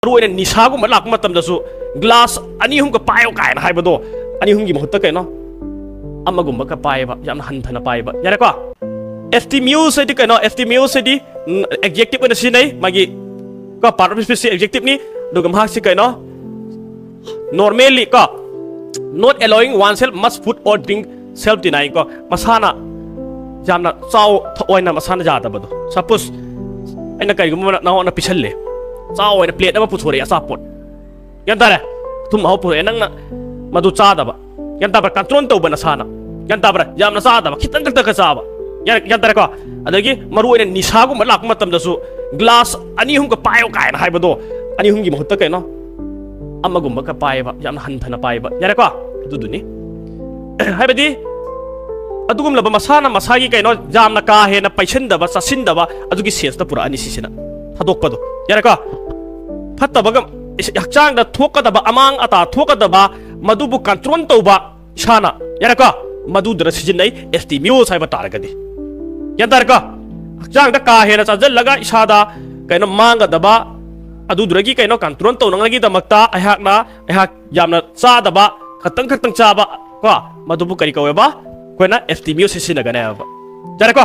ruin निसागुम लाक मतम दसु glass अनि हुम का पायो कायन हाइबदो अनि हुम गी महत्ता कैनो अमगुम का पायबा याम हनथना पायबा यारे को एस्टिम्यूस है कैनो एस्टिम्यूस है एडजेक्टिव ने सिनै मागी को पार्ट ऑफ स्पीच एडजेक्टिव नि दुगम हा से कैनो नॉर्मली को not allowing oneself much food or drink self denying ko masana jamna chaw thoina masana jada bado suppose aina kai gum na na pichalle chaw oina plate ama puthore asa pot yantare tum hau pure nang na madu cha da ba yanta ba control to bana sana yanta ba jamna sa da ba khitan tak tak sa ba yantare ko adagi maru oina nisa gum lak matam da su glass ani hum ka payo kai na haibado ani hum gi mahutta kai no amagum ka paeba yam hanthana paeba yare ko duduni haibadi adugum laba masana masagi kaino jamna ka he na paisin daba sasin daba adugi sense ta pura ani sisina thadok pado yare ko phatta bagam yakchang da thoka daba amang ata thoka daba madubu control toba shana yare ko madu dra sijinai estimio saiba taragadi yandar ko yakchang da ka he na chajal laga isada kaino manga daba अदुद्रगी कइनो control तौनंगगी दमक्ता अहाकना अहाक यामना चादबा खतंग खतंग चाबा को मदुबु करि कवेबा कोना एस्टिमियो सिसिनगने अब जरे को